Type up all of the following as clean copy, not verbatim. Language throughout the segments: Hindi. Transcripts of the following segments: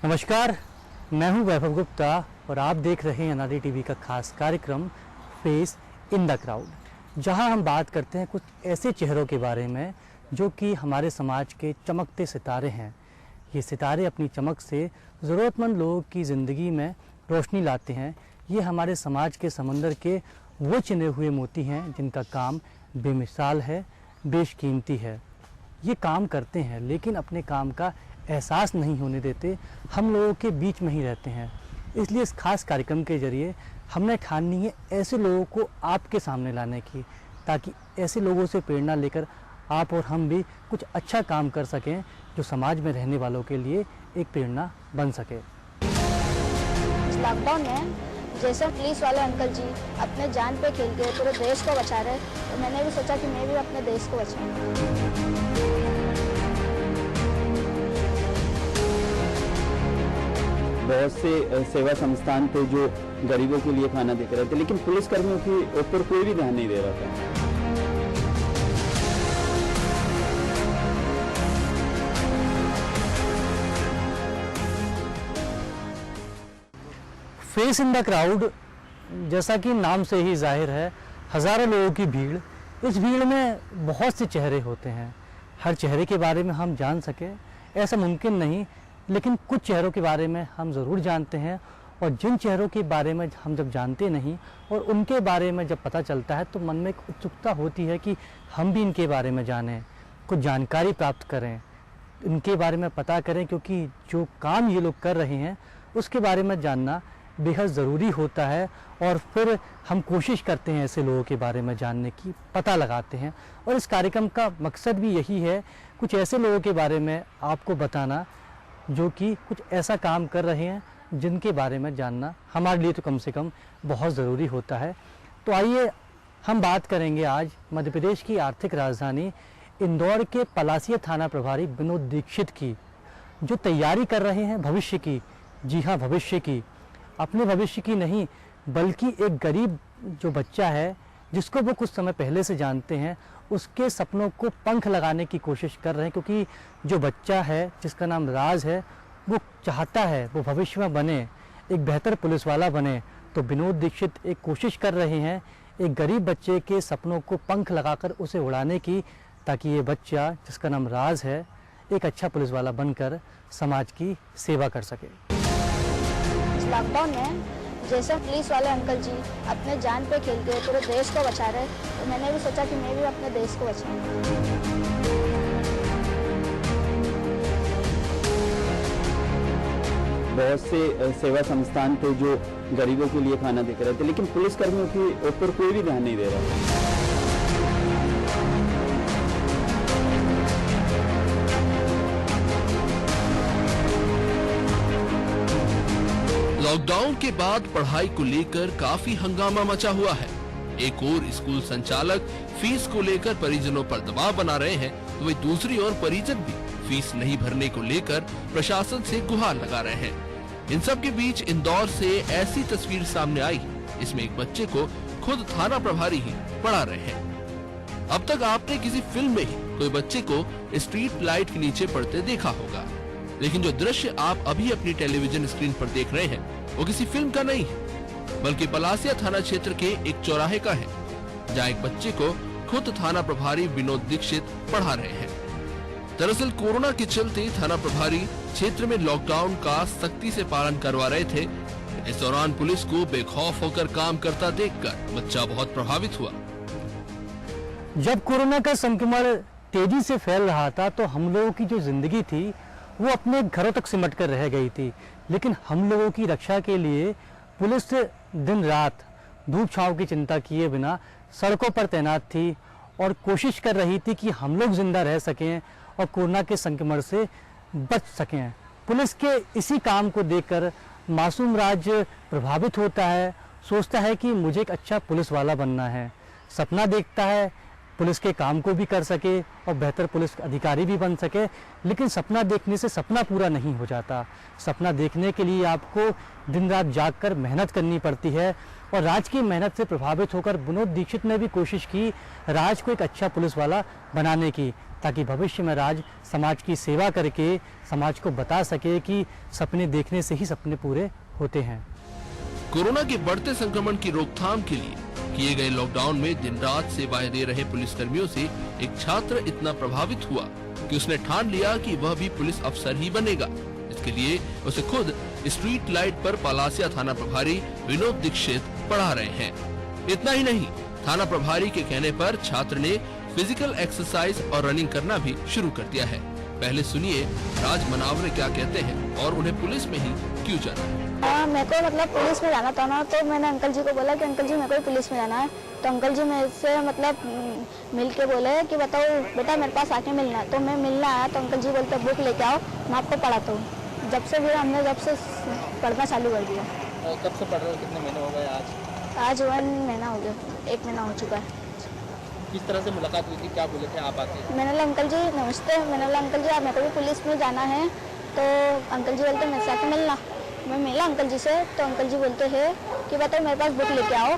नमस्कार, मैं हूं वैभव गुप्ता और आप देख रहे हैं अनादि टीवी का खास कार्यक्रम फेस इन द क्राउड, जहां हम बात करते हैं कुछ ऐसे चेहरों के बारे में जो कि हमारे समाज के चमकते सितारे हैं। ये सितारे अपनी चमक से ज़रूरतमंद लोगों की ज़िंदगी में रोशनी लाते हैं। ये हमारे समाज के समंदर के वो चुने हुए मोती हैं जिनका काम बेमिसाल है, बेशकीमती है। ये काम करते हैं लेकिन अपने काम का एहसास नहीं होने देते, हम लोगों के बीच में ही रहते हैं। इसलिए इस खास कार्यक्रम के ज़रिए हमने ठानी है ऐसे लोगों को आपके सामने लाने की, ताकि ऐसे लोगों से प्रेरणा लेकर आप और हम भी कुछ अच्छा काम कर सकें जो समाज में रहने वालों के लिए एक प्रेरणा बन सके। लॉकडाउन में जैसे पुलिस वाले अंकल जी अपने जान पे खेल के पूरे देश को बचा रहे, तो मैंने भी सोचा कि मैं भी अपने देश को बचाऊं। बहुत से सेवा संस्थान थे जो गरीबों के लिए खाना देते रहे थे, लेकिन पुलिसकर्मियों के ऊपर कोई भी ध्यान नहीं दे रहा था। फेस इन द क्राउड, जैसा कि नाम से ही जाहिर है, हज़ारों लोगों की भीड़। इस भीड़ में बहुत से चेहरे होते हैं। हर चेहरे के बारे में हम जान सके ऐसा मुमकिन नहीं, लेकिन कुछ चेहरों के बारे में हम ज़रूर जानते हैं। और जिन चेहरों के बारे में हम जब जानते नहीं और उनके बारे में जब पता चलता है तो मन में एक उत्सुकता होती है कि हम भी इनके बारे में जानें, कुछ जानकारी प्राप्त करें, इनके बारे में पता करें, क्योंकि जो काम ये लोग कर रहे हैं उसके बारे में जानना बेहद ज़रूरी होता है। और फिर हम कोशिश करते हैं ऐसे लोगों के बारे में जानने की, पता लगाते हैं। और इस कार्यक्रम का मकसद भी यही है, कुछ ऐसे लोगों के बारे में आपको बताना जो कि कुछ ऐसा काम कर रहे हैं जिनके बारे में जानना हमारे लिए तो कम से कम बहुत ज़रूरी होता है। तो आइए हम बात करेंगे आज मध्य प्रदेश की आर्थिक राजधानी इंदौर के पलासिया थाना प्रभारी विनोद दीक्षित की, जो तैयारी कर रहे हैं भविष्य की। जी हाँ, भविष्य की, अपने भविष्य की नहीं, बल्कि एक गरीब जो बच्चा है जिसको वो कुछ समय पहले से जानते हैं, उसके सपनों को पंख लगाने की कोशिश कर रहे हैं। क्योंकि जो बच्चा है जिसका नाम राज है, वो चाहता है वो भविष्य में बने, एक बेहतर पुलिस वाला बने। तो विनोद दीक्षित एक कोशिश कर रहे हैं एक गरीब बच्चे के सपनों को पंख लगाकर उसे उड़ाने की, ताकि ये बच्चा जिसका नाम राज है एक अच्छा पुलिस वाला बनकर समाज की सेवा कर सके। लॉकडाउन में जैसे पुलिस वाले अंकल जी अपने जान पे खेल के पूरे देश को बचा रहे, तो मैंने भी सोचा कि मैं भी अपने देश को बचाऊं। बहुत से सेवा संस्थान थे जो गरीबों के लिए खाना देते रहे थे, लेकिन पुलिसकर्मियों के ऊपर कोई भी ध्यान नहीं दे रहा था। लॉकडाउन के बाद पढ़ाई को लेकर काफी हंगामा मचा हुआ है। एक ओर स्कूल संचालक फीस को लेकर परिजनों पर दबाव बना रहे हैं, तो वही दूसरी ओर परिजन भी फीस नहीं भरने को लेकर प्रशासन से गुहार लगा रहे हैं। इन सब के बीच इंदौर से ऐसी तस्वीर सामने आई, इसमें एक बच्चे को खुद थाना प्रभारी ही पढ़ा रहे हैं। अब तक आपने किसी फिल्म में ही कोई बच्चे को स्ट्रीट लाइट के नीचे पढ़ते देखा होगा, लेकिन जो दृश्य आप अभी अपनी टेलीविजन स्क्रीन पर देख रहे हैं वो किसी फिल्म का नहीं है, बल्कि पलासिया थाना क्षेत्र के एक चौराहे का है, जहाँ एक बच्चे को खुद थाना प्रभारी विनोद दीक्षित पढ़ा रहे हैं। दरअसल कोरोना के चलते थाना प्रभारी क्षेत्र में लॉकडाउन का सख्ती से पालन करवा रहे थे। इस दौरान पुलिस को बेखौफ होकर काम करता देखकर बच्चा बहुत प्रभावित हुआ। जब कोरोना का संक्रमण तेजी से फैल रहा था तो हम लोगों की जो जिंदगी थी वो अपने घरों तक सिमट कर रह गई थी, लेकिन हम लोगों की रक्षा के लिए पुलिस दिन रात धूप छांव की चिंता किए बिना सड़कों पर तैनात थी और कोशिश कर रही थी कि हम लोग जिंदा रह सकें और कोरोना के संक्रमण से बच सकें। पुलिस के इसी काम को देखकर मासूम राज प्रभावित होता है, सोचता है कि मुझे एक अच्छा पुलिस वाला बनना है, सपना देखता है पुलिस के काम को भी कर सके और बेहतर पुलिस अधिकारी भी बन सके। लेकिन सपना देखने से सपना पूरा नहीं हो जाता। सपना देखने के लिए आपको दिन रात जागकर मेहनत करनी पड़ती है। और राज की मेहनत से प्रभावित होकर विनोद दीक्षित ने भी कोशिश की राज को एक अच्छा पुलिस वाला बनाने की, ताकि भविष्य में राज समाज की सेवा करके समाज को बता सके कि सपने देखने से ही सपने पूरे होते हैं। कोरोना के बढ़ते संक्रमण की रोकथाम के लिए किए गए लॉकडाउन में दिन रात सेवाएं दे रहे पुलिसकर्मियों से एक छात्र इतना प्रभावित हुआ कि उसने ठान लिया कि वह भी पुलिस अफसर ही बनेगा। इसके लिए उसे खुद स्ट्रीट लाइट पर पलासिया थाना प्रभारी विनोद दीक्षित पढ़ा रहे हैं। इतना ही नहीं, थाना प्रभारी के कहने पर छात्र ने फिजिकल एक्सरसाइज और रनिंग करना भी शुरू कर दिया है। पहले सुनिए राज मनावरे क्या कहते हैं और उन्हें पुलिस में ही क्यों जाना है। मेरे को मतलब पुलिस में जाना था ना, तो मैंने अंकल जी को बोला कि अंकल जी मेरे को पुलिस में जाना है। तो अंकल जी मेरे से मतलब मिल के बोले कि बताओ बेटा मेरे पास आके मिलना है। तो मैं मिलने आया तो अंकल जी बोलते बुक लेके आओ, मैं आपको पढ़ाता हूँ। जब से फिर हमने पढ़ना चालू कर दिया। कब से पढ़ रहे हो, कितने महीने हो गए आज? आज 1 महीना हो गया, 1 महीना हो चुका है। किस तरह से मुलाकात हुई थी, क्या बोले थे आप आके? मैंने बोला अंकल जी नमस्ते, मैंने बोला अंकल जी आप मेरे को भी पुलिस में जाना है। तो अंकल जी बोलते मेरे से आके मिलना। मैं मिला अंकल जी से, तो अंकल जी बोलते हैं कि बताओ मेरे पास बुक लेके आओ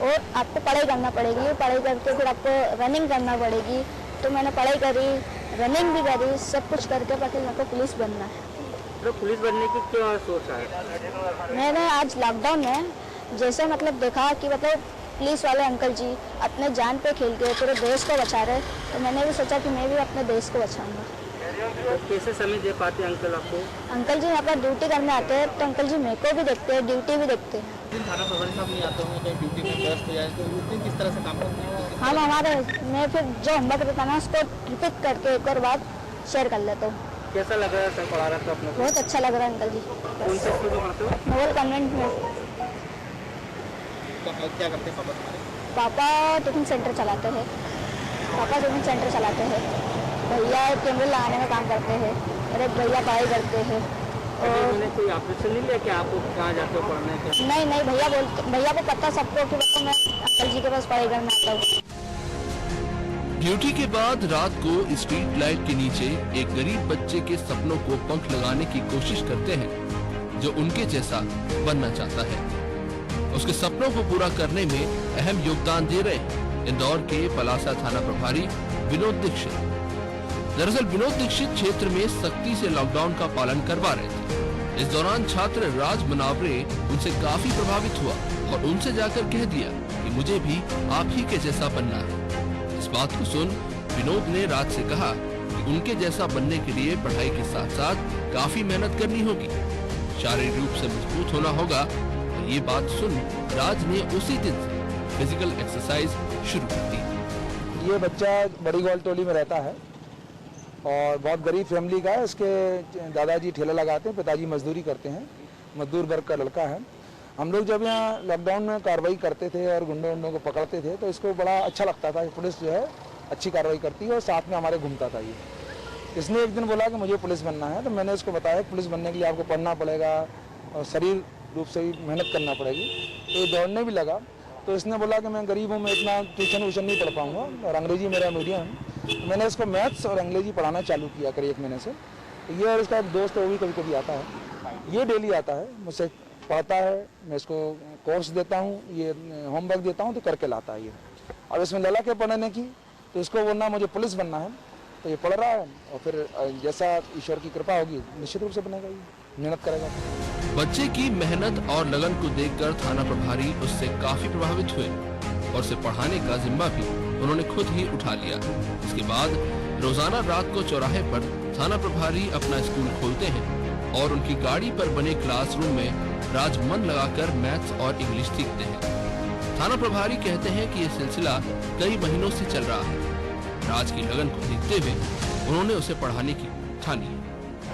और आपको पढ़ाई करना पड़ेगी, पढ़ाई करके फिर आपको रनिंग करना पड़ेगी। तो मैंने पढ़ाई करी, रनिंग भी करी, सब कुछ करके बाकी मेरे को पुलिस बनना है। तो पुलिस बनने की क्यों सोच है? मैंने आज लॉकडाउन में जैसे मतलब देखा कि मतलब पुलिस वाले अंकल जी अपने जान पे खेल के पूरे देश को बचा रहे, तो मैंने भी सोचा कि मैं भी अपने देश को बचाऊंगा। तो कैसे समय दे पाते अंकल आपको? अंकल जी यहाँ पर ड्यूटी करने आते हैं, तो अंकल जी मेरे को भी देखते हैं, ड्यूटी भी देखते हैं। दिन थाना प्रभारी साहब नहीं आते होंगे, कहीं ड्यूटी में व्यस्त हो जाए, तो उस दिन किस तरह से काम करते हैं? हम हमारे मैं फिर जो होमवर्क रहता ना उसको रिपीट करके एक और बात शेयर कर लेता हूँ। कैसा लग रहा है सर पढ़ा रहा था अपने? बहुत अच्छा लग रहा है अंकल जी। कौन से स्कूल में पढ़ते हो? नोबल कॉन्वेंट में। क्या करते हैं पापा तुम्हारे? पापा टिफिन सेंटर चलाते हैं। भैया कैमरे लगाने में काम करते हैं और एक भैया पढ़ाई करते हैं। और मैंने कोई ऑपरेशन नहीं लिया कि आप कहाँ जाते हो पढ़ने के? नहीं भैया को पता सबको कि बताओ मैं अंकल जी के पास पढ़ाई करना आता हूँ। ड्यूटी के बाद रात को स्ट्रीट लाइट के नीचे एक गरीब बच्चे के सपनों को पंख लगाने की कोशिश करते हैं जो उनके जैसा बनना चाहता है। उसके सपनों को पूरा करने में अहम योगदान दे रहे हैं इंदौर के पलासा थाना प्रभारी विनोद दीक्षित। दरअसल विनोद दीक्षित क्षेत्र में सख्ती से लॉकडाउन का पालन करवा रहे थे। इस दौरान छात्र राज मनावरे उनसे काफी प्रभावित हुआ और उनसे जाकर कह दिया कि मुझे भी आप ही के जैसा बनना है। इस बात को सुन विनोद ने राज से कहा कि उनके जैसा बनने के लिए पढ़ाई के साथ साथ काफी मेहनत करनी होगी, शारीरिक रूप से मजबूत होना होगा। और ये बात सुन राज ने उसी दिन से फिजिकल एक्सरसाइज शुरू कर दी। ये बच्चा बड़ी गोल टोली में रहता है और बहुत गरीब फैमिली का है। इसके दादाजी ठेला लगाते हैं, पिताजी मजदूरी करते हैं, मजदूर वर्ग का लड़का है। हम लोग जब यहाँ लॉकडाउन में कार्रवाई करते थे और गुंडों को पकड़ते थे तो इसको बड़ा अच्छा लगता था कि पुलिस जो है अच्छी कार्रवाई करती है और साथ में हमारे घूमता था। ये इसने एक दिन बोला कि मुझे पुलिस बनना है, तो मैंने इसको बताया पुलिस बनने के लिए आपको पढ़ना पड़ेगा और शरीर रूप से भी मेहनत करना पड़ेगी। तो ये दौड़ने भी लगा। तो इसने बोला कि मैं गरीब हूँ, मैं इतना ट्यूशन व्यूशन नहीं पढ़ पाऊँगा और अंग्रेजी मेरा मीडियम है। तो मैंने इसको मैथ्स और अंग्रेजी पढ़ाना चालू किया करीब 1 महीने से। ये और इसका एक दोस्त है, वो भी कभी कभी आता है। ये डेली आता है, मुझसे पढ़ता है, मैं इसको कोर्स देता हूँ, ये होमवर्क देता हूँ तो करके लाता है ये। और इसमें ललक है पढ़ने की, तो इसको बोलना मुझे पुलिस बनना है, तो ये पढ़ रहा है और फिर जैसा ईश्वर की कृपा होगी निश्चित रूप से बनेगा, ये मेहनत करेगा। बच्चे की मेहनत और लगन को देखकर थाना प्रभारी उससे काफी प्रभावित हुए और उसे पढ़ाने का जिम्मा भी उन्होंने खुद ही उठा लिया। इसके बाद रोजाना रात को चौराहे पर थाना प्रभारी अपना स्कूल खोलते हैं और उनकी गाड़ी पर बने क्लासरूम में राज मन लगाकर मैथ्स और इंग्लिश सीखते हैं। थाना प्रभारी कहते हैं कि ये सिलसिला कई महीनों से चल रहा है। राज की लगन को देखते हुए उन्होंने उसे पढ़ाने की ठानी।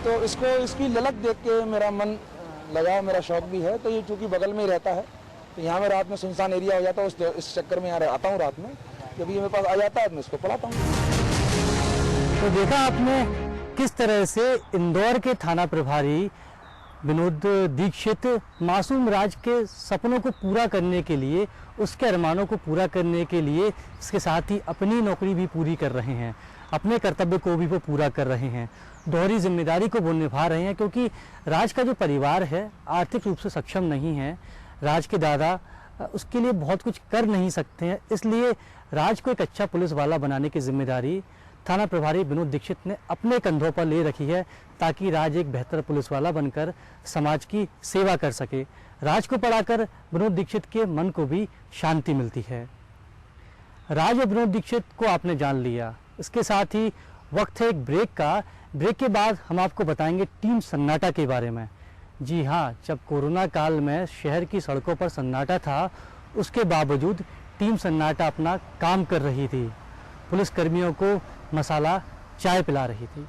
तो इसको इसकी ललक देख के मेरा मन लगा, मेरा शौक भी है। तो ये चूँकि बगल में ही रहता है, तो यहाँ में रात में सुनसान एरिया हो जाता है, इस चक्कर में यहाँ आता हूँ। रात में जब ये मेरे पास आ जाता है तो मैं इसको पढ़ाता हूँ। तो देखा आपने किस तरह से इंदौर के थाना प्रभारी विनोद दीक्षित मासूम राज के सपनों को पूरा करने के लिए, उसके अरमानों को पूरा करने के लिए इसके साथ ही अपनी नौकरी भी पूरी कर रहे हैं, अपने कर्तव्य को भी वो पूरा कर रहे हैं, दोहरी जिम्मेदारी को वो निभा रहे हैं। क्योंकि राज का जो परिवार है आर्थिक रूप से सक्षम नहीं है, राज के दादा उसके लिए बहुत कुछ कर नहीं सकते हैं, इसलिए राज को एक अच्छा पुलिस वाला बनाने की जिम्मेदारी थाना प्रभारी विनोद दीक्षित ने अपने कंधों पर ले रखी है, ताकि राज एक बेहतर पुलिस वाला बनकर समाज की सेवा कर सके। राज को पढ़ाकर विनोद दीक्षित के मन को भी शांति मिलती है। राज और विनोद दीक्षित को आपने जान लिया। इसके साथ ही वक्त है एक ब्रेक का। ब्रेक के बाद हम आपको बताएंगे टीम सन्नाटा के बारे में। जी हाँ, जब कोरोना काल में शहर की सड़कों पर सन्नाटा था, उसके बावजूद टीम सन्नाटा अपना काम कर रही थी। पुलिस कर्मियों को मसाला चाय पिला रही थी।